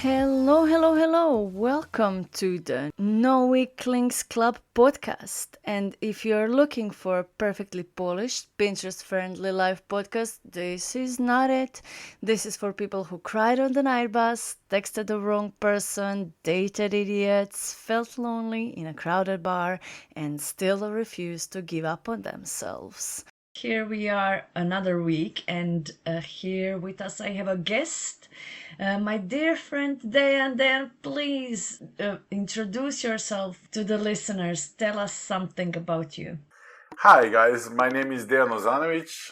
Hello, hello, hello. Welcome to the No Weaklings Club podcast. And if you're looking for a perfectly polished, Pinterest-friendly life podcast, this is not it. This is for people who cried on the night bus, texted the wrong person, dated idiots, felt lonely in a crowded bar, and still refused to give up on themselves. Here we are another week, and here with us I have a guest. My dear friend Dejan. Dejan, please introduce yourself to the listeners. Tell us something about you. Hi guys, my name is Dejan.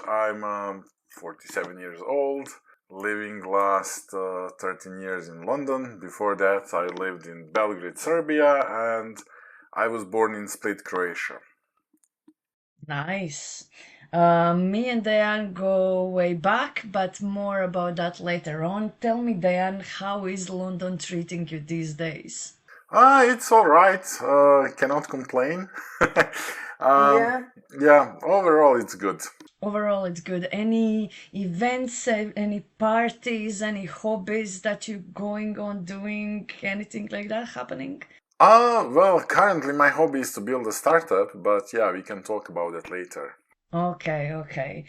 I'm 47 years old, living last 13 years in London. Before that I lived in Belgrade, Serbia, and I was born in Split, Croatia. Nice. Me and Dejan go way back, but more about that later on. Tell me, Dejan, how is London treating you these days? It's alright, cannot complain. Yeah. Yeah, overall it's good. Overall, it's good. Any events, any parties, any hobbies that you're going on doing, anything like that happening? Well, currently my hobby is to build a startup, but yeah, we can talk about that later. Okay.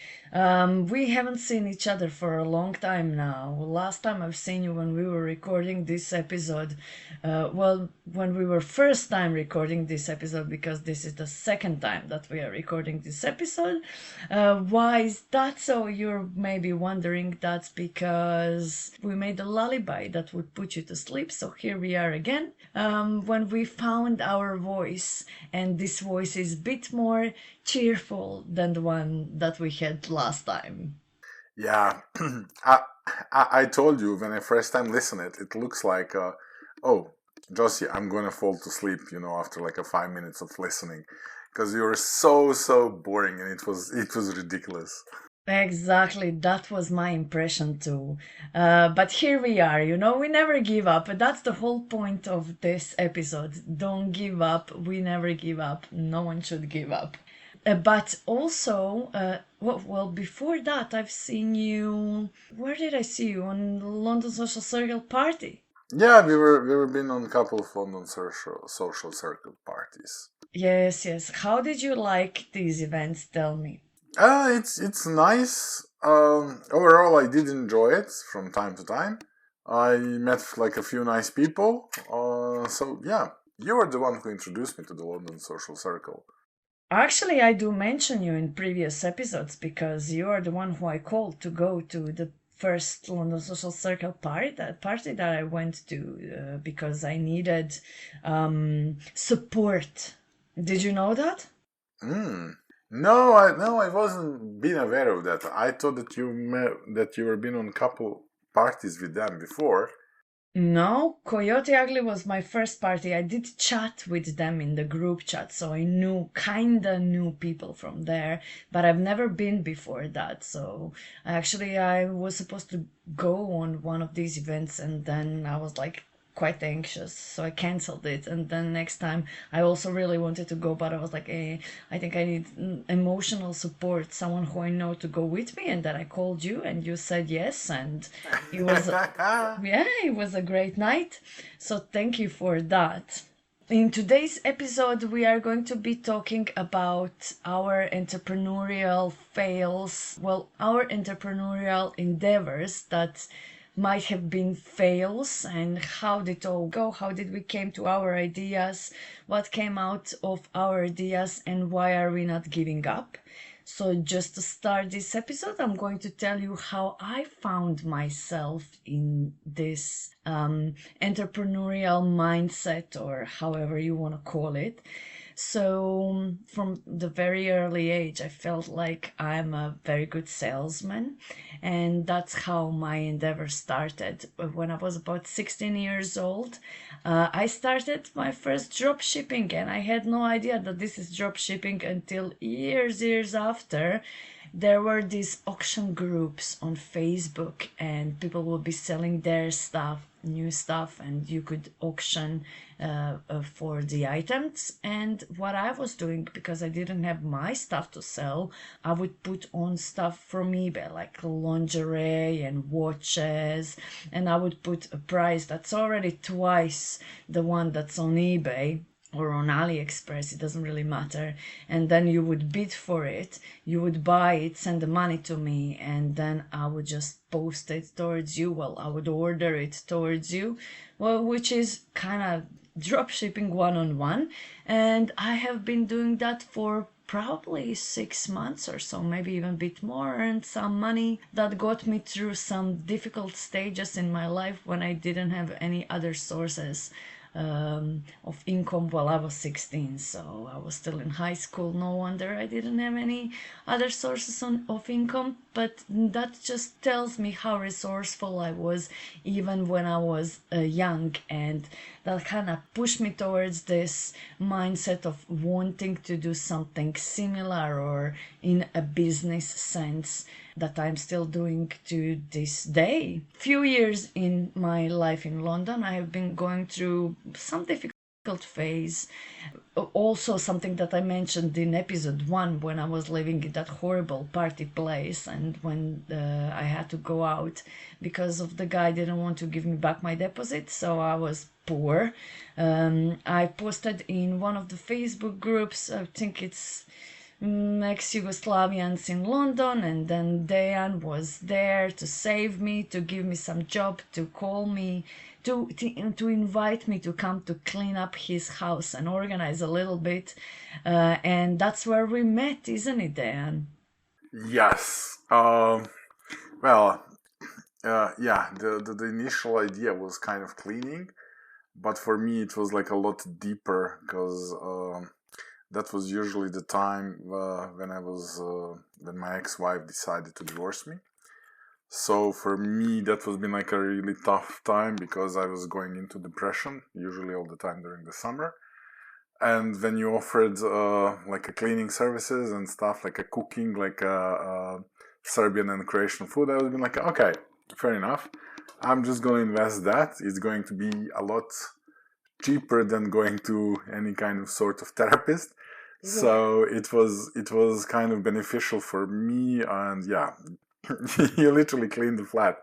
We haven't seen each other for a long time now. Last time I've seen you when we were recording this episode. When we were first time recording this episode, because this is the second time that we are recording this episode. Why is that so? You're maybe wondering. That's because we made a lullaby that would put you to sleep. So here we are again. When we found our voice, and this voice is a bit more cheerful than the one that we had last time. Yeah, I told you when I first time listened it looks like, oh, Josi, I'm gonna fall to sleep, after like a 5 minutes of listening, because you were so boring and it was ridiculous. Exactly, that was my impression too. But here we are, we never give up. That's the whole point of this episode. Don't give up. We never give up. No one should give up. But also, before that, I've seen you. Where did I see you? On the London Social Circle party. Yeah, we were been on a couple of London social circle parties. Yes. How did you like these events? Tell me. It's nice. Overall, I did enjoy it from time to time. I met like a few nice people. So yeah, you were the one who introduced me to the London social circle. Actually, I do mention you in previous episodes because you are the one who I called to go to the first London Social Circle party that I went to because I needed support. Did you know that? No, I wasn't been aware of that. I thought that you were been on a couple parties with them before. No, Coyote Ugly was my first party. I did chat with them in the group chat, so I kinda knew people from there, but I've never been before that. So I was supposed to go on one of these events, and then I was like quite anxious, so I canceled it. And then next time I also really wanted to go, but I was like, I think I need emotional support, someone who I know to go with me. And then I called you, and you said yes, and it was yeah, it was a great night. So thank you for that. In today's episode, we are going to be talking about our entrepreneurial fails, our entrepreneurial endeavors that might have been fails, and how did it all go, how did we came to our ideas, what came out of our ideas, and why are we not giving up. So just to start this episode, I'm going to tell you how I found myself in this entrepreneurial mindset, or however you want to call it. So from the very early age, I felt like I'm a very good salesman, and that's how my endeavor started. When I was about 16 years old, I started my first drop shipping, and I had no idea that this is drop shipping until years after. There were these auction groups on Facebook, and people would be selling their stuff new stuff, and you could auction for the items. And what I was doing, because I didn't have my stuff to sell, I would put on stuff from eBay, like lingerie and watches, and I would put a price that's already twice the one that's on eBay or on AliExpress, it doesn't really matter. And then you would bid for it, you would buy it, send the money to me, and then I would just post it towards you. Well, I would order it towards you, well, which is kind of drop shipping one-on-one. And I have been doing that for probably 6 months or so, maybe even a bit more, earned some money that got me through some difficult stages in my life when I didn't have any other sources of income while I was 16. So I was still in high school. No wonder I didn't have any other sources of income. But that just tells me how resourceful I was even when I was young, and that kind of pushed me towards this mindset of wanting to do something similar or in a business sense that I'm still doing to this day. Few years in my life in London, I have been going through some difficult phase. Also something that I mentioned in episode 1, when I was living in that horrible party place, and when I had to go out because of the guy didn't want to give me back my deposit, so I was poor. I posted in one of the Facebook groups, I think it's ex-Yugoslavians in London, and then Dejan was there to save me, to give me some job, to call me, to invite me to come to clean up his house and organize a little bit, and that's where we met, isn't it, Dejan? Yes. Yeah, the initial idea was kind of cleaning, but for me it was like a lot deeper, because that was usually the time when my ex-wife decided to divorce me. So for me, that was been like a really tough time, because I was going into depression, usually all the time during the summer. And when you offered like a cleaning services and stuff, like a cooking, like a Serbian and Croatian food, I was been like, okay, fair enough. I'm just going to invest that. It's going to be a lot cheaper than going to any kind of sort of therapist. So it was kind of beneficial for me, and yeah, you literally cleaned the flat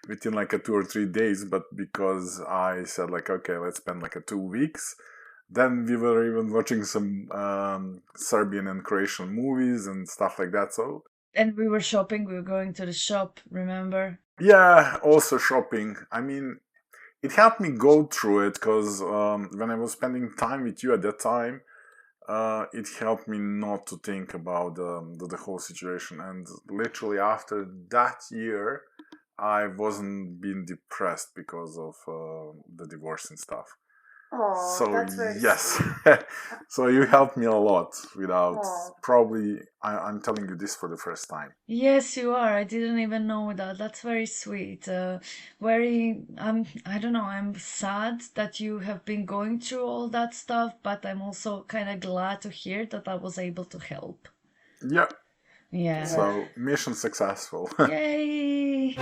within like a 2 or 3 days. But because I said like, okay, let's spend like a 2 weeks, then we were even watching some Serbian and Croatian movies and stuff like that. So And we were shopping, we were going to the shop, remember? yeah, also shopping. I mean, it helped me go through it, because when I was spending time with you at that time, it helped me not to think about the whole situation. And literally after that year, I wasn't being depressed because of the divorce and stuff. Oh, So that's very yes, sweet. so you helped me a lot without Oh. probably. I'm telling you this for the first time. Yes, you are. I didn't even know that. That's very sweet. Very, I don't know, I'm sad that you have been going through all that stuff, but I'm also kind of glad to hear that I was able to help. Yeah. Yeah. So mission successful. Yay!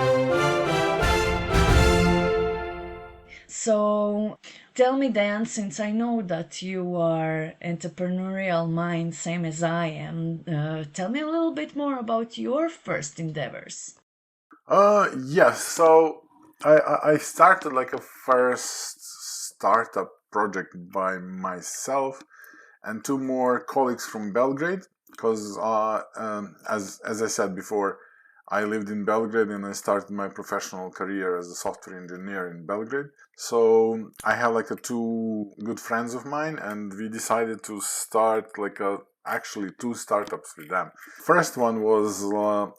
So tell me, Dan, since I know that you are entrepreneurial mind, same as I am, tell me a little bit more about your first endeavors. Yes. So I started like a first startup project by myself and 2 more colleagues from Belgrade, because as I said before, I lived in Belgrade and I started my professional career as a software engineer in Belgrade. So I have like 2 good friends of mine, and we decided to start like actually 2 startups with them. First one was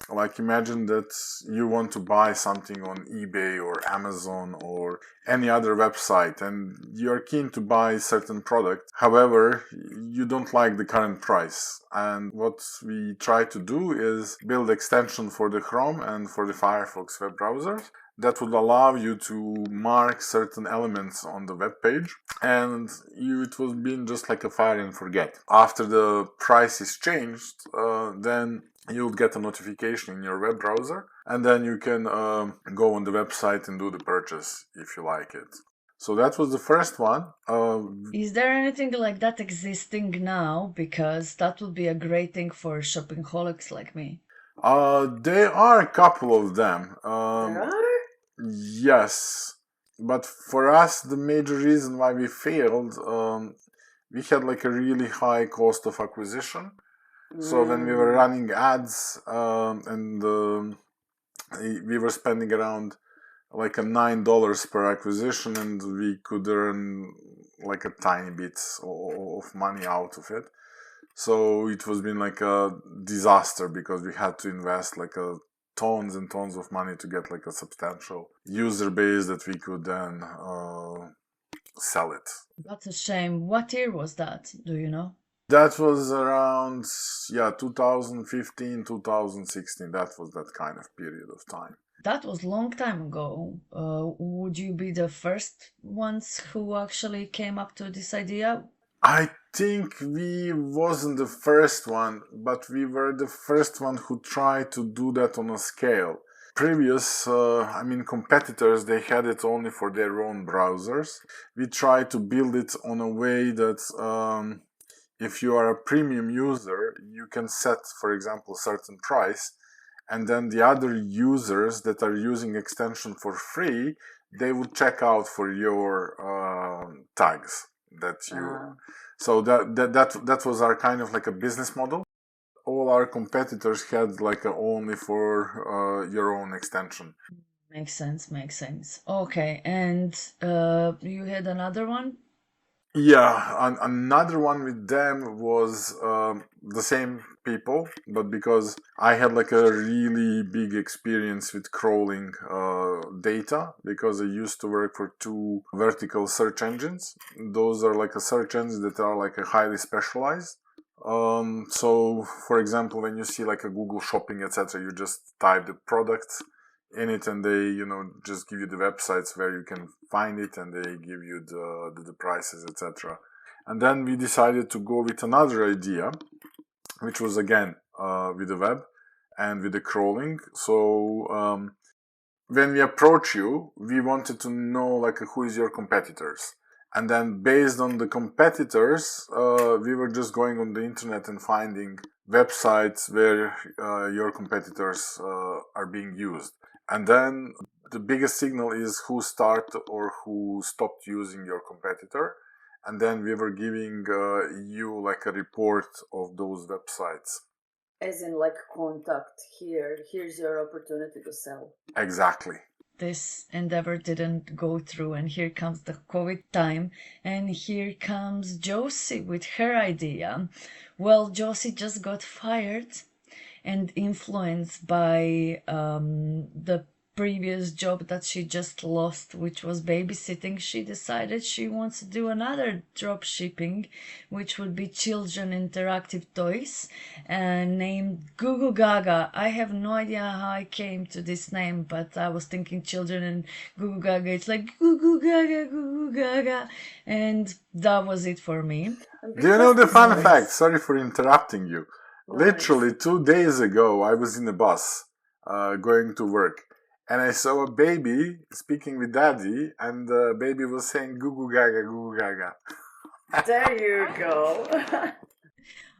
like, imagine that you want to buy something on eBay or Amazon or any other website, and you're keen to buy certain product. However, you don't like the current price. And what we try to do is build extension for the Chrome and for the Firefox web browsers that would allow you to mark certain elements on the web page, and it was being just like a fire and forget. After the price is changed, then you'll get a notification in your web browser, and then you can go on the website and do the purchase if you like it. So that was the first one. Is there anything like that existing now? Because that would be a great thing for shoppingholics like me. There are a couple of them. There are? Yes, but for us, the major reason why we failed, we had like a really high cost of acquisition. So when we were running ads, and we were spending around like a $9 per acquisition, and we could earn like a tiny bit of money out of it. So it was been like a disaster because we had to invest like tons and tons of money to get like a substantial user base that we could then sell it. That's a shame. What year was that? Do you know? That was around 2015, 2016. That was that kind of period of time. That was long time ago. Would you be the first ones who actually came up to this idea? I think we wasn't the first one, but we were the first one who tried to do that on a scale. Previous, competitors, they had it only for their own browsers. We tried to build it on a way that if you are a premium user, you can set, for example, a certain price, and then the other users that are using extension for free, they would check out for your tags that you. So that was our kind of like a business model. All our competitors had like only for your own extension. Makes sense. Okay, and you had another one? Yeah, another one with them was the same people, but because I had like a really big experience with crawling data, because I used to work for 2 vertical search engines. Those are like a search engines that are like a highly specialized. So for example, when you see like a Google Shopping, etc., you just type the product in it, and they just give you the websites where you can find it, and they give you the prices, etc. And then we decided to go with another idea, which was again with the web and with the crawling. So when we approach you, we wanted to know like who is your competitors, and then based on the competitors, we were just going on the internet and finding websites where your competitors are being used. And then the biggest signal is who started or who stopped using your competitor. And then we were giving you like a report of those websites. As in like contact here. Here's your opportunity to sell. Exactly. This endeavor didn't go through, and here comes the COVID time, and here comes Josi with her idea. Well, Josi just got fired, and influenced by the previous job that she just lost, which was babysitting, she decided she wants to do another drop shipping, which would be children interactive toys, named Goo Goo Gaga. I have no idea how I came to this name, but I was thinking children and Goo Goo Gaga. It's like Goo Goo Gaga, Goo Goo Gaga, and that was it for me. Do you know the fun fact? Sorry for interrupting you. Literally 2 days ago, I was in a bus going to work, and I saw a baby speaking with daddy, and the baby was saying "Goo Goo Gaga, Goo Goo Gaga." There you go.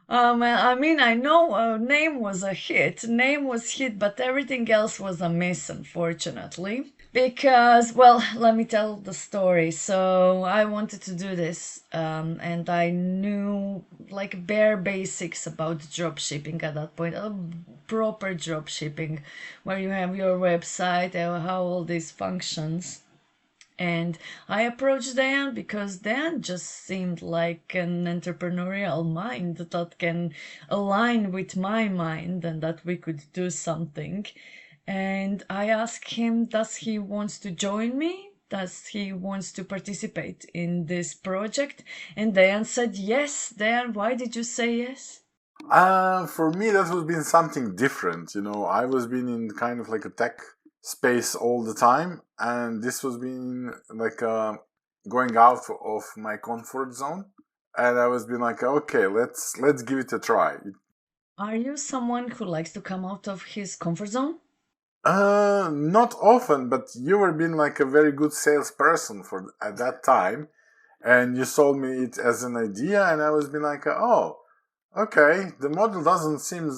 I know name was a hit. Name was hit, but everything else was a miss, unfortunately. Because, well, let me tell the story. So I wanted to do this, and I knew like bare basics about drop shipping at that point, proper drop shipping, where you have your website and how all this functions. And I approached Dan because Dan just seemed like an entrepreneurial mind that can align with my mind and that we could do something. And I asked him, does he wants to join me? Does he wants to participate in this project? And Dan said yes. Dan, why did you say yes? For me, that has been something different. I was been in kind of like a tech space all the time, and this was been like going out of my comfort zone, and I was being like, okay, let's give it a try. Are you someone who likes to come out of his comfort zone? Not often, but you were being like a very good salesperson for at that time, and you sold me it as an idea, and I was being like, oh, okay, the model doesn't seem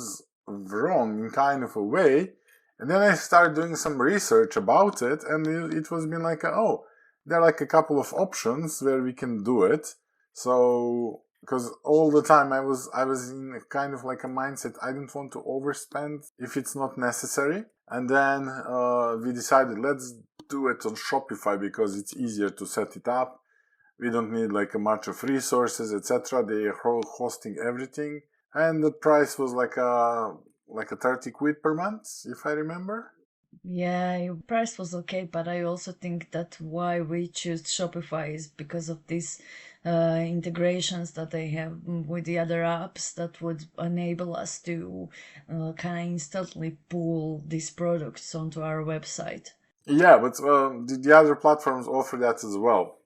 wrong in kind of a way. And then I started doing some research about it, and it was been like, oh, there are like a couple of options where we can do it. So, because all the time I was in a kind of like a mindset, I didn't want to overspend if it's not necessary. And then we decided, let's do it on Shopify because it's easier to set it up. We don't need like a much of resources, etc. They are hosting everything, and the price was like a 30 quid per month, if I remember. Yeah, your price was okay, but I also think that why we choose Shopify is because of these integrations that they have with the other apps that would enable us to kind of instantly pull these products onto our website. Yeah, but the other platforms offer that as well.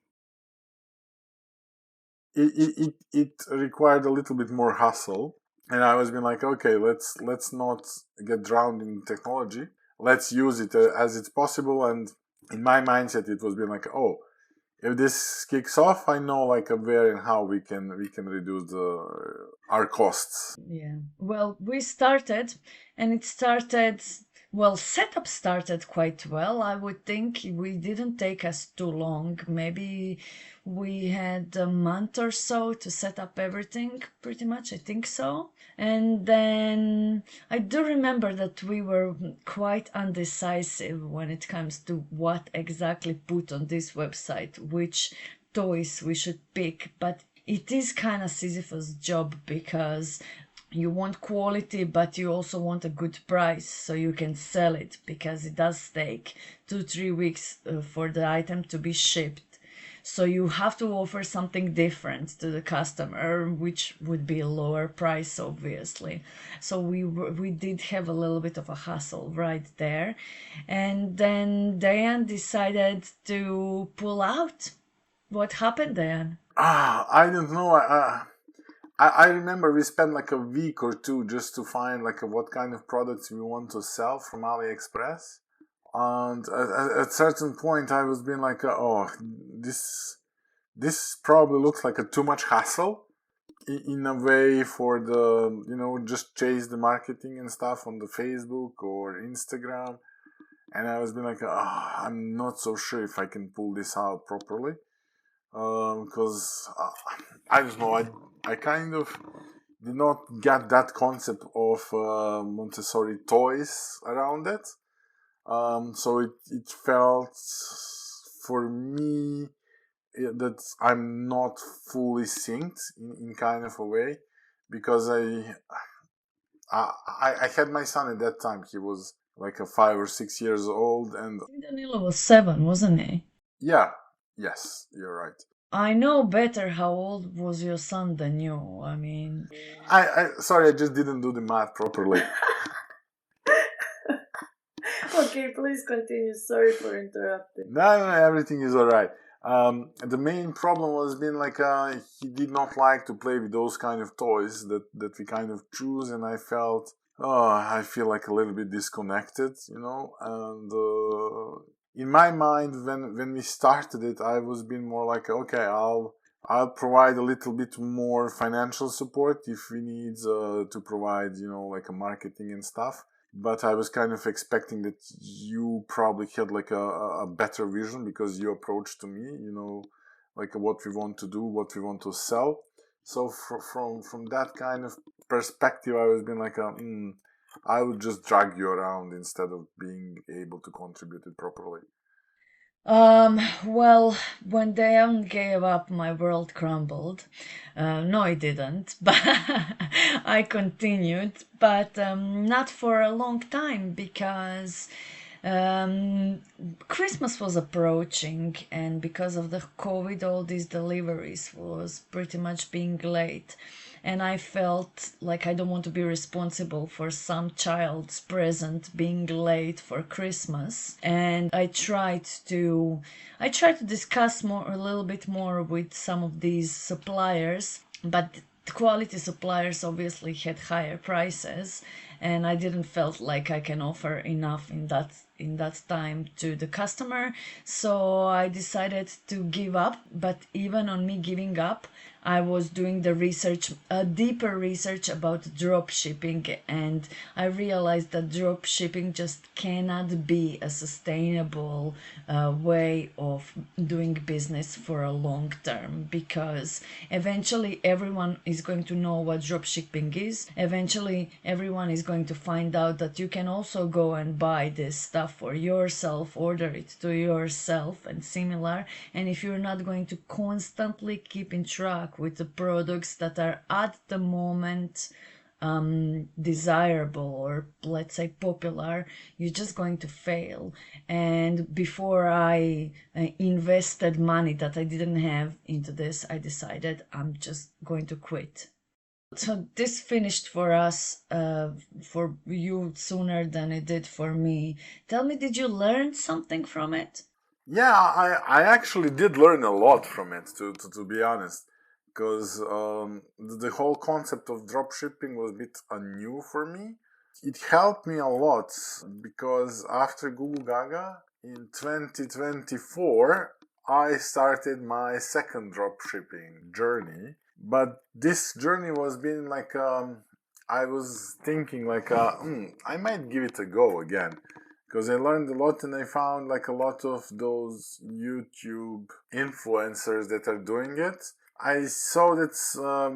It required a little bit more hustle, and I was being like, okay, let's not get drowned in technology. Let's use it as it's possible. And in my mindset, it was being like, oh, if this kicks off, I know like where and how we can reduce our costs. Yeah. Well, we started, and it started, well, setup started quite well. I would think we didn't take us too long. Maybe we had a month or so to set up everything, pretty much. I think so. And then I do remember that we were quite undecisive when it comes to what exactly put on this website, which toys we should pick. But it is kind of Sisyphus job because you want quality, but you also want a good price so you can sell it, because it does take 2-3 weeks for the item to be shipped. So you have to offer something different to the customer, which would be a lower price, obviously. So we did have a little bit of a hassle right there, and then Dejan decided to pull out. What happened, Dejan? I don't know. I remember we spent like a week or two just to find like what kind of products we want to sell from AliExpress. And at certain point, I was being like, oh, this probably looks like a too much hassle in a way for the just chase the marketing and stuff on the Facebook or Instagram. And I was being like, oh, I'm not so sure if I can pull this out properly. Because I don't know, I kind of did not get that concept of Montessori toys around it. So it felt for me that I'm not fully synced in kind of a way, because I had my son at that time. He was like a 5 or 6 years old, and I think Danilo was 7, wasn't he? yeah, yes, you're right. I know better how old was your son than you. I mean, I sorry, I just didn't do the math properly. Okay, please continue. Sorry for interrupting. No, everything is alright. The main problem was being like he did not like to play with those kind of toys that we kind of choose, and I feel like a little bit disconnected, and in my mind, when we started it, I was being more like, okay, I'll provide a little bit more financial support if we need to provide, like a marketing and stuff. But I was kind of expecting that you probably had like a better vision, because you approached to me, like what we want to do, what we want to sell. So from that kind of perspective, I was being like, I would just drag you around instead of being able to contribute it properly. well, when Dejan gave up, my world crumbled. No, it didn't, but I continued, but not for a long time, because Christmas was approaching, and because of the COVID, all these deliveries was pretty much being late. And I felt like I don't want to be responsible for some child's present being late for Christmas. And I tried to discuss a little bit more with some of these suppliers, but quality suppliers obviously had higher prices, and I didn't felt like I can offer enough in that time to the customer. So I decided to give up. But even on me giving up, I was doing the research, a deeper research about drop shipping, and I realized that drop shipping just cannot be a sustainable way of doing business for a long term, because eventually everyone is going to know what drop shipping is. Eventually everyone is going to find out that you can also go and buy this stuff for yourself, order it to yourself and similar. And if you're not going to constantly keep in track with the products that are at the moment desirable, or let's say popular, you're just going to fail. And before I invested money that I didn't have into this, I decided I'm just going to quit. So this finished for us, for you, sooner than it did for me. Tell me, did you learn something from it? Yeah, I actually did learn a lot from it, to be honest, because the whole concept of drop shipping was a bit new for me. It helped me a lot because after Google Gaga in 2024, I started my second drop shipping journey. But this journey was being like, I was thinking like, I might give it a go again. Because I learned a lot, and I found like a lot of those YouTube influencers that are doing it. I saw that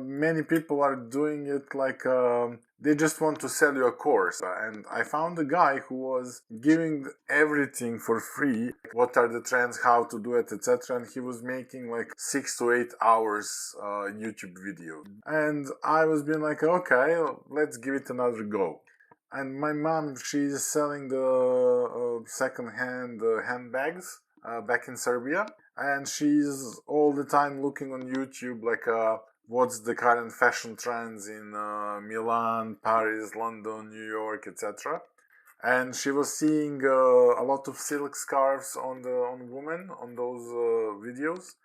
many people are doing it like they just want to sell you a course. And I found a guy who was giving everything for free. What are the trends, how to do it, etc. And he was making like 6 to 8 hours YouTube video. And I was being like, okay, let's give it another go. And my mom, she's selling the second-hand handbags back in Serbia. And she's all the time looking on YouTube, like what's the current fashion trends in Milan, Paris, London, New York, etc. And she was seeing a lot of silk scarves on women on those videos.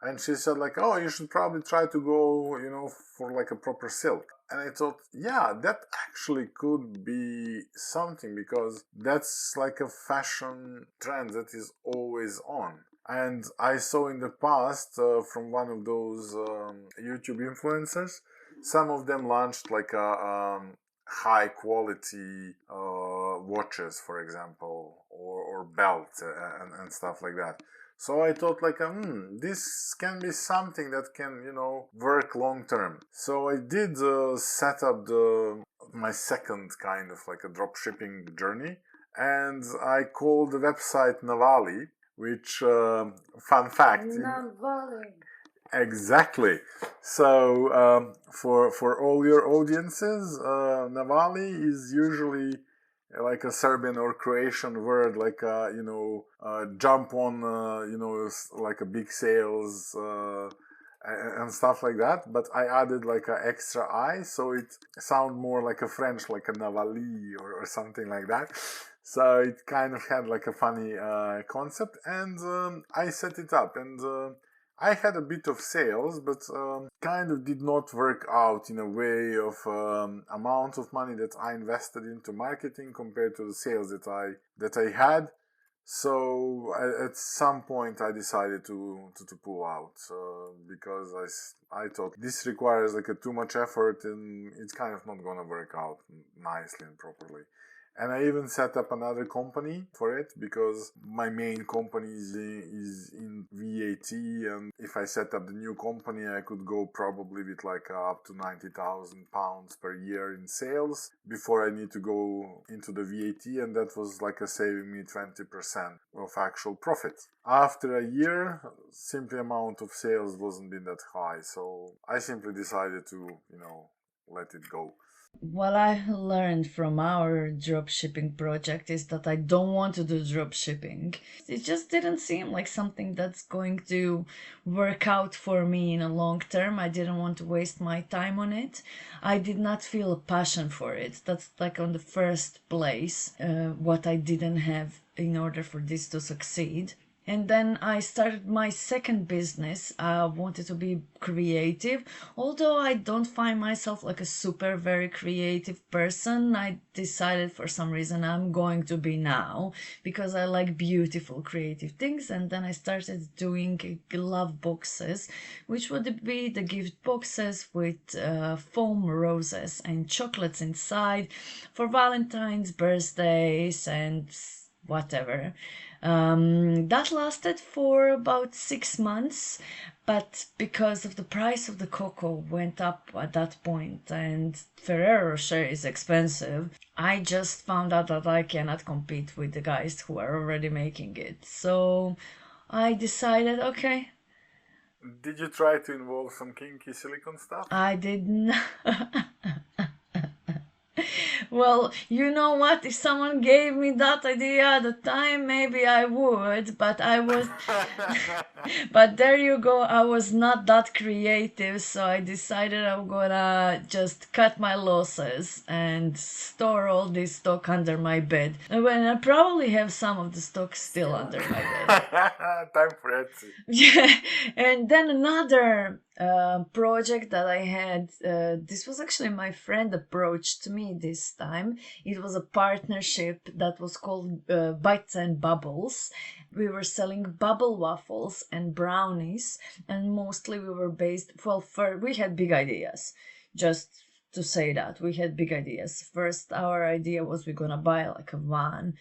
And she said like, oh, you should probably try to go, for like a proper silk. And I thought, yeah, that actually could be something, because that's like a fashion trend that is always on. And I saw in the past from one of those YouTube influencers, some of them launched like a high quality watches, for example, or belts and stuff like that. So I thought like, this can be something that can, work long term. So I did set up my second kind of like a drop shipping journey, and I called the website Navali, which, fun fact. Navali. Exactly. So for all your audiences, Navali is usually like a Serbian or Croatian word, like jump on, like a big sales and stuff like that. But I added like an extra I, so it sound more like a French, like a Navali or something like that. So it kind of had like a funny concept, and I set it up, and I had a bit of sales, but kind of did not work out in a way of amount of money that I invested into marketing compared to the sales that I had. So at some point I decided to pull out because I thought this requires like too much effort, and it's kind of not gonna work out nicely and properly. And I even set up another company for it, because my main company is in VAT, and if I set up the new company, I could go probably with like up to £90,000 per year in sales before I need to go into the VAT, and that was like saving me 20% of actual profit. After a year, simply amount of sales wasn't been that high, so I simply decided to, let it go. What I learned from our drop shipping project is that I don't want to do drop shipping. It just didn't seem like something that's going to work out for me in a long term. I didn't want to waste my time on it. I did not feel a passion for it. That's like on the first place, what I didn't have in order for this to succeed. And then I started my second business. I wanted to be creative. Although I don't find myself like a super very creative person, I decided for some reason I'm going to be now because I like beautiful creative things. And then I started doing love boxes, which would be the gift boxes with foam roses and chocolates inside for Valentine's, birthdays, and whatever. That lasted for about 6 months, but because of the price of the cocoa went up at that point and Ferrero Rocher is expensive, I just found out that I cannot compete with the guys who are already making it. So I decided, okay, Did you try to involve some kinky silicone stuff? I did not. Well, you know what? If someone gave me that idea at the time, maybe I would, but but there you go, I was not that creative, so I decided I'm gonna just cut my losses and store all this stock under my bed. And when I probably have some of the stock still under my bed. Time for Etsy. Yeah, and then another project that I had, this was actually my friend approached me this time. It was a partnership that was called Bites and Bubbles. We were selling bubble waffles and brownies, and mostly we were based, well, we had big ideas. Just to say that we had big ideas. First, our idea was we're gonna buy like a van,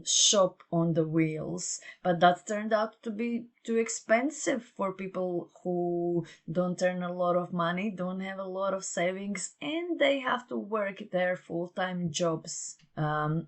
shop on the wheels, but that turned out to be too expensive for people who don't earn a lot of money, don't have a lot of savings, and they have to work their full-time jobs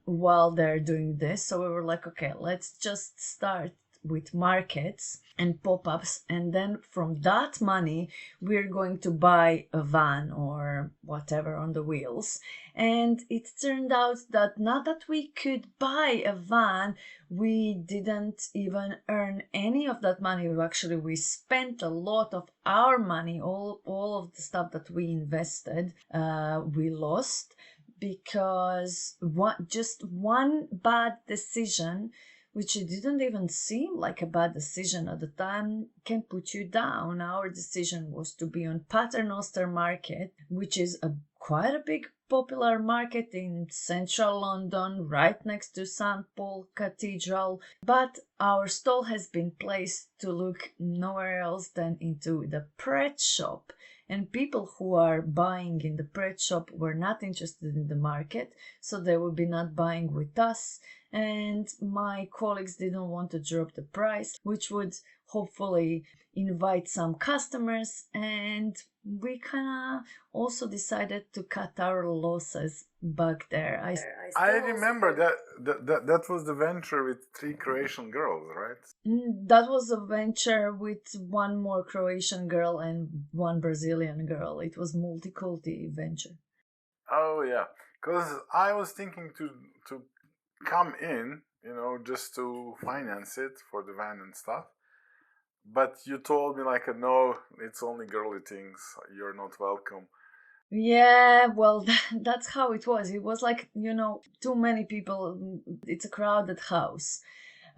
while they're doing this. So we were like, okay, let's just start with markets and pop-ups, and then from that money we're going to buy a van or whatever on the wheels. And it turned out that not that we could buy a van, we didn't even earn any of that money. We spent a lot of our money, all of the stuff that we invested, we lost because just one bad decision, which it didn't even seem like a bad decision at the time, can put you down. Our decision was to be on Paternoster Market, which is quite a big popular market in central London, right next to St. Paul Cathedral. But our stall has been placed to look nowhere else than into the Pret shop. And people who are buying in the Pret shop were not interested in the market, so they would be not buying with us. And my colleagues didn't want to drop the price, which would hopefully invite some customers. And we kind of also decided to cut our losses back there. I remember that was the venture with 3 Croatian girls, right? That was a venture with one more Croatian girl and one Brazilian girl. It was multi-culti venture. Oh yeah, because I was thinking to come in, just to finance it for the van and stuff. But you told me like, no, it's only girly things. You're not welcome. Yeah, well, that's how it was. It was like, too many people. It's a crowded house.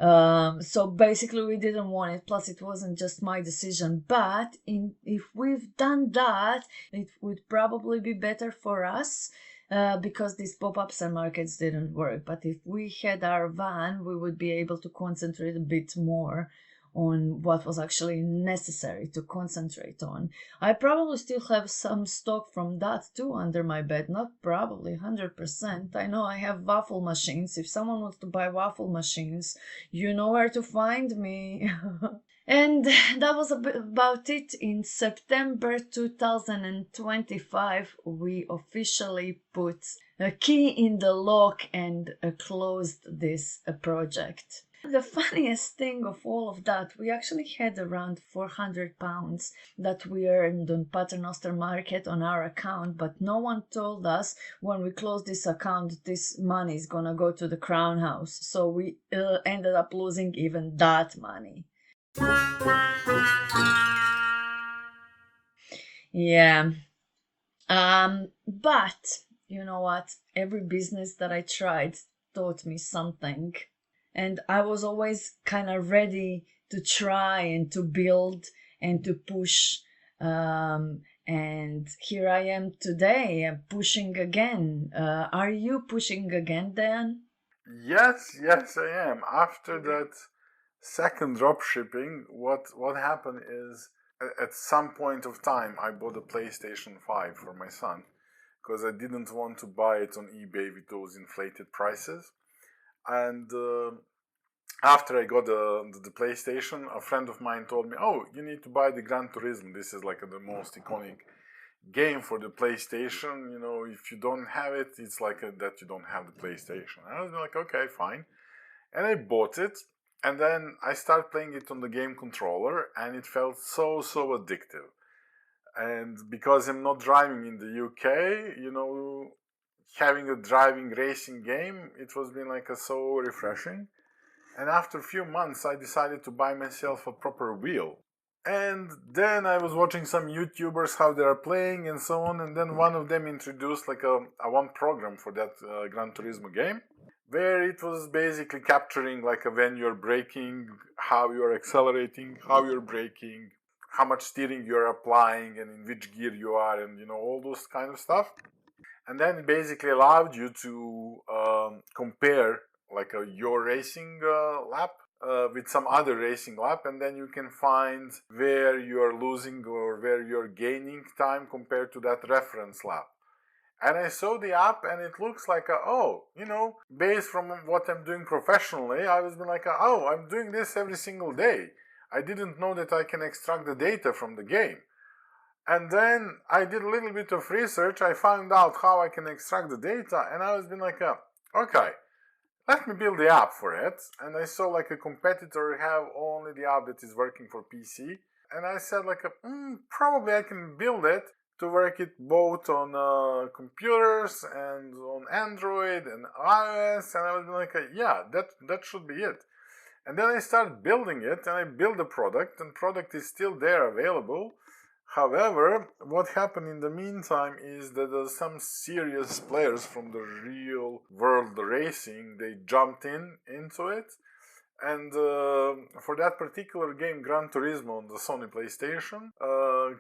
So basically we didn't want it. Plus it wasn't just my decision. But if we've done that, it would probably be better for us. Because these pop-ups and markets didn't work. But if we had our van, we would be able to concentrate a bit more on what was actually necessary to concentrate on. I probably still have some stock from that too under my bed. Not probably, 100%. I know I have waffle machines. If someone wants to buy waffle machines, you know where to find me. And that was about it. In September 2025, we officially put a key in the lock and closed this project. The funniest thing of all of that, we actually had around £400 that we earned on Paternoster Market on our account, but no one told us when we closed this account, this money is gonna go to the Crown House. So we ended up losing even that money. Yeah. But you know what? Every business that I tried taught me something. and I was always kind of ready to try and to build and to push. And here I am today, pushing again. Are you pushing again, Dan? Yes, yes, I am. After that second drop shipping, what happened is at some point of time I bought a PlayStation 5 for my son because I didn't want to buy it on eBay with those inflated prices. And after I got the PlayStation, a friend of mine told me, "Oh, you need to buy the Gran Turismo. This is like the most iconic game for the PlayStation. You know, if you don't have it, it's like that you don't have the PlayStation." I was like, "Okay, fine," and I bought it. And then I started playing it on the game controller, and it felt so addictive. And because I'm not driving in the UK, you know, having a driving racing game, it was been like so refreshing. And after a few months, I decided to buy myself a proper wheel. And then I was watching some YouTubers how they are playing and so on. And then one of them introduced like a one program for that Gran Turismo game, where it was basically capturing like when you're braking, how you're accelerating, how you're braking, how much steering you're applying, and in which gear you are, and you know, all those kind of stuff. And then it basically allowed you to compare like your racing lap with some other racing lap, and then you can find where you're losing or where you're gaining time compared to that reference lap. And I saw the app, and it looks like you know, based from what I'm doing professionally, I was like, oh, I'm doing this every single day. I didn't know that I can extract the data from the game. And then I did a little bit of research. I found out how I can extract the data, and I was like, okay, let me build the app for it. And I saw like a competitor have only the app that is working for PC, and I said like, probably I can build it to work it both on computers and on Android and iOS. And I was like, yeah, that should be it. And then I started building it, and I built the product, and product is still there available. However, what happened in the meantime is that there's some serious players from the real world racing, they jumped into it. And for that particular game, Gran Turismo on the Sony PlayStation,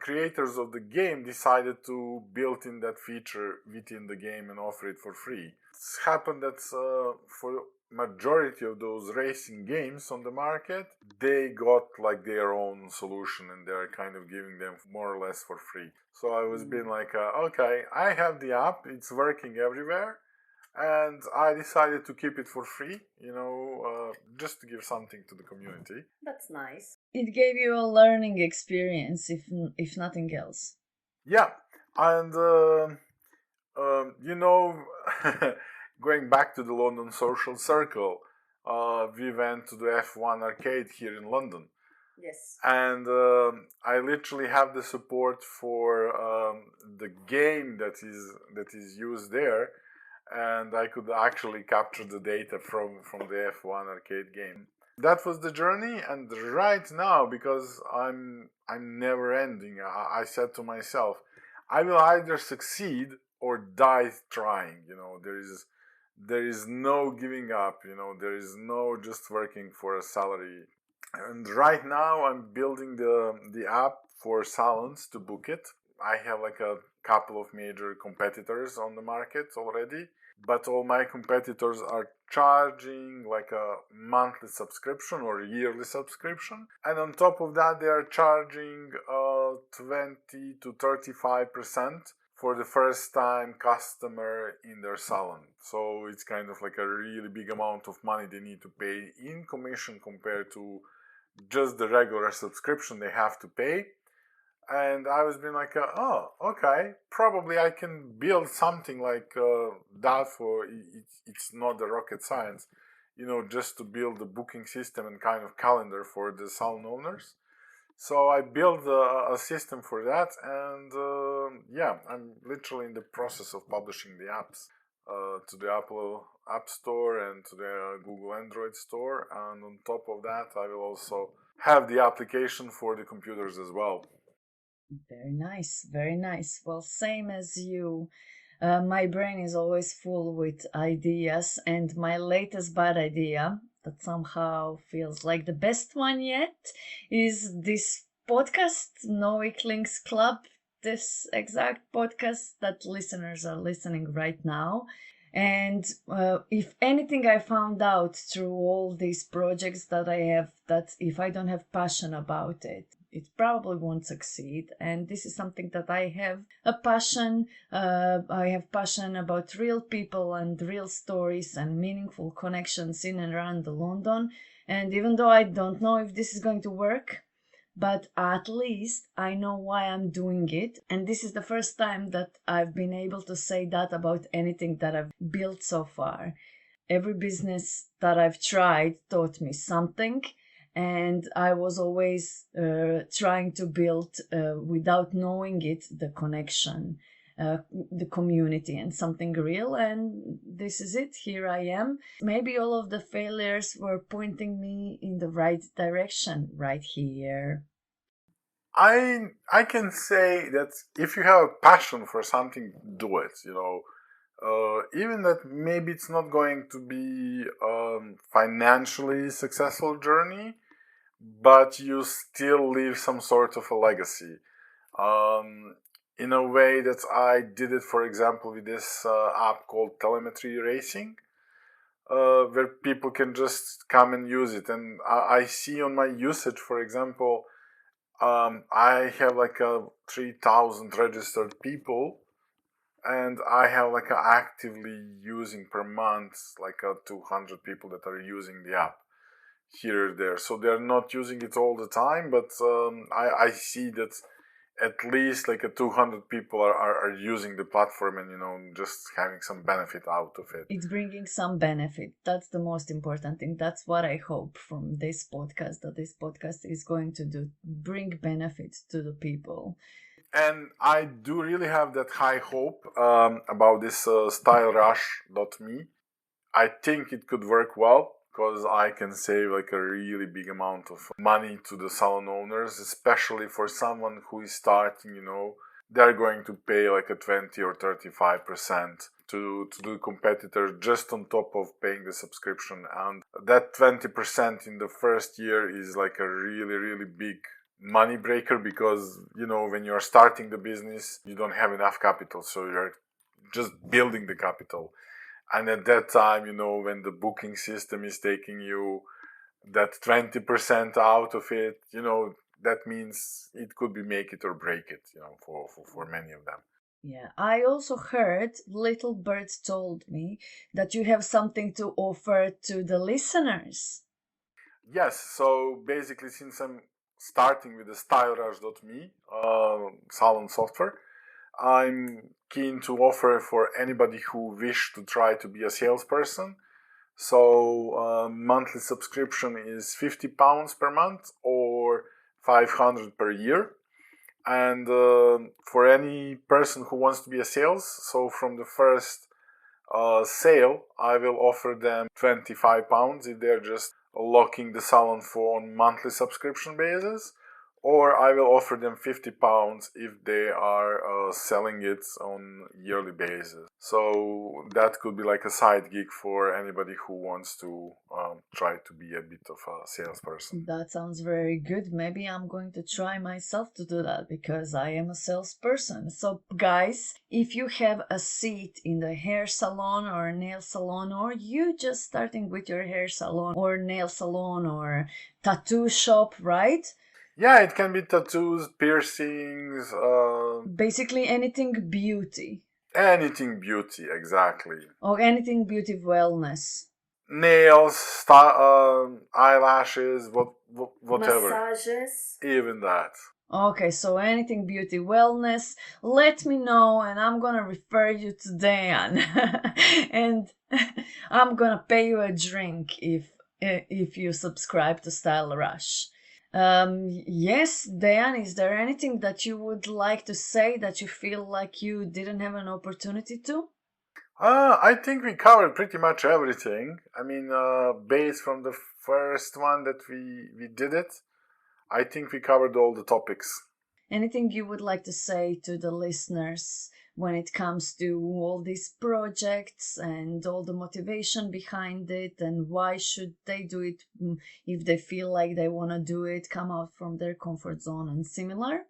creators of the game decided to build in that feature within the game and offer it for free. It's happened that for majority of those racing games on the market, they got like their own solution, and they're kind of giving them more or less for free. So I was being like, okay, I have the app, it's working everywhere, and I decided to keep it for free, you know, just to give something to the community. That's nice. It gave you a learning experience, if nothing else. Yeah, and you know, going back to the London social circle, we went to the F1 arcade here in London. Yes. And I literally have the support for the game that is used there, and I could actually capture the data from the F1 arcade game. That was the journey, and right now, because I'm never ending, I said to myself, I will either succeed or die trying. You know, there is no giving up. You know, there is no just working for a salary. And right now, I'm building the app for salons to book it. I have like a couple of major competitors on the market already, but all my competitors are charging like a monthly subscription or yearly subscription, and on top of that they are charging 20 to 35% for the first time customer in their salon. So it's kind of like a really big amount of money they need to pay in commission compared to just the regular subscription they have to pay. And I was being like, oh, okay, probably I can build something like that for, it's not the rocket science, you know, just to build a booking system and kind of calendar for the salon owners. So I built a system for that, and yeah, I'm literally in the process of publishing the apps to the Apple App Store and to the Google Android Store. And on top of that, I will also have the application for the computers as well. Very nice, very nice. Well, same as you. My brain is always full with ideas, and my latest bad idea that somehow feels like the best one yet is this podcast, No Weak Links Club, this exact podcast that listeners are listening right now. And if anything, I found out through all these projects that I have, that if I don't have passion about it, it probably won't succeed. And this is something that I have a passion. I have passion about real people and real stories and meaningful connections in and around London. And even though I don't know if this is going to work, but at least I know why I'm doing it. And this is the first time that I've been able to say that about anything that I've built so far. Every business that I've tried taught me something, and I was always trying to build, without knowing it, the connection, the community, and something real. And this is it. Here I am. Maybe all of the failures were pointing me in the right direction right here. I can say that if you have a passion for something, do it. Even that maybe it's not going to be financially successful journey, but you still leave some sort of a legacy. In a way that I did it, for example, with this app called Telemetry Racing, where people can just come and use it. And I see on my usage, for example, I have like 3,000 registered people, and I have like actively using per month like 200 people that are using the app here or there. So they're not using it all the time, but I see that at least like 200 people are using the platform and just having some benefit out of it. It's bringing some benefit. That's the most important thing. That's what I hope from this podcast, that this podcast is going to do, bring benefit to the people. And I do really have that high hope about this stylerush.me. I think it could work well, because I can save like a really big amount of money to the salon owners, especially for someone who is starting. They're going to pay like a 20 or 35% to the competitor just on top of paying the subscription. And that 20% in the first year is like a really, really big money breaker, because, when you're starting the business, you don't have enough capital. So you're just building the capital. And at that time, when the booking system is taking you that 20% out of it, that means it could be make it or break it, for many of them. Yeah, I also heard, Little Bird told me, that you have something to offer to the listeners. Yes, so basically, since I'm starting with the stylerush.me salon software, I'm keen to offer for anybody who wish to try to be a salesperson. So monthly subscription is £50 per month or 500 per year. And for any person who wants to be a sales, so from the first sale, I will offer them £25 if they're just locking the salon for on monthly subscription basis, or I will offer them £50 if they are selling it on yearly basis. So that could be like a side gig for anybody who wants to try to be a bit of a salesperson. That sounds very good. Maybe I'm going to try myself to do that, because I am a salesperson. So guys, if you have a seat in the hair salon or nail salon, or you just starting with your hair salon or nail salon or tattoo shop, right? Yeah, it can be tattoos, piercings, basically anything beauty. Anything beauty, exactly. Or anything beauty wellness. Nails, eyelashes, whatever. Massages. Even that. Okay, so anything beauty wellness, let me know, and I'm gonna refer you to Dejan. And I'm gonna pay you a drink if you subscribe to Style Rush. Yes, Dejan, is there anything that you would like to say that you feel like you didn't have an opportunity to? I think we covered pretty much everything. I mean, based from the first one that we did it, I think we covered all the topics. Anything you would like to say to the listeners when it comes to all these projects and all the motivation behind it, and why should they do it if they feel like they want to do it, come out from their comfort zone and similar?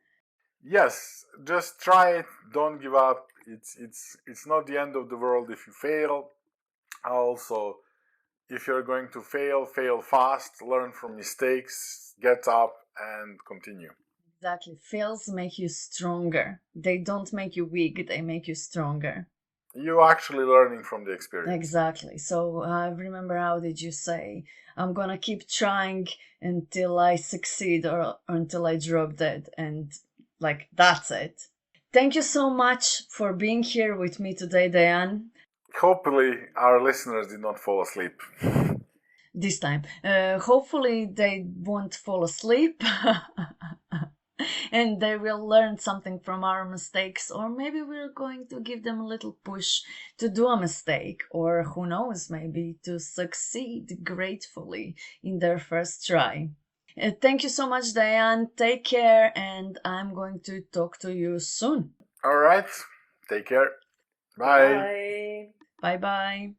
Yes, just try it. Don't give up. It's not the end of the world if you fail. Also, if you're going to fail, fail fast, learn from mistakes, get up and continue. Exactly. Fails make you stronger. They don't make you weak, they make you stronger. You're actually learning from the experience. Exactly. So I remember, how did you say? I'm gonna keep trying until I succeed or until I drop dead. And like, that's it. Thank you so much for being here with me today, Dejan. Hopefully, our listeners did not fall asleep. This time. Hopefully, they won't fall asleep. And they will learn something from our mistakes, or maybe we're going to give them a little push to do a mistake, or who knows, maybe to succeed gratefully in their first try. Thank you so much, Dejan. Take care, and I'm going to talk to you soon. All right. Take care. Bye. Bye. Bye.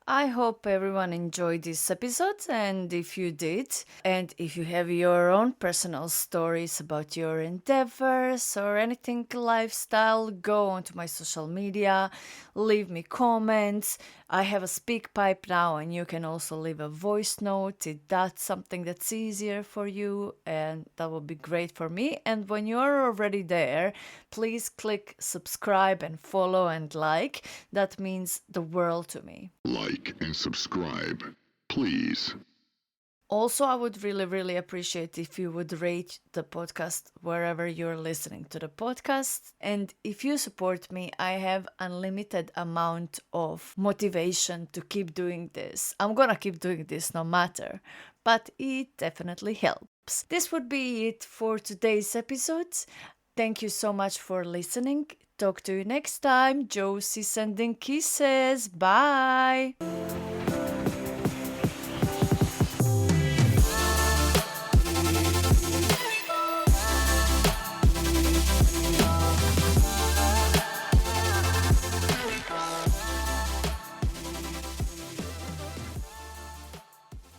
I hope everyone enjoyed this episode, and if you did, and if you have your own personal stories about your endeavors or anything lifestyle, go onto my social media, leave me comments. I have a speak pipe now, and you can also leave a voice note if that's something that's easier for you, and that would be great for me. And when you're already there, please click subscribe and follow and like. That means the world to me. Like and subscribe, please. Also, I would really appreciate if you would rate the podcast wherever you're listening to the podcast. And if you support me, I have unlimited amount of motivation to keep doing this. I'm gonna keep doing this no matter, but it definitely helps. This would be it for today's episode. Thank you so much for listening. Talk to you next time. Josi sending kisses. Bye.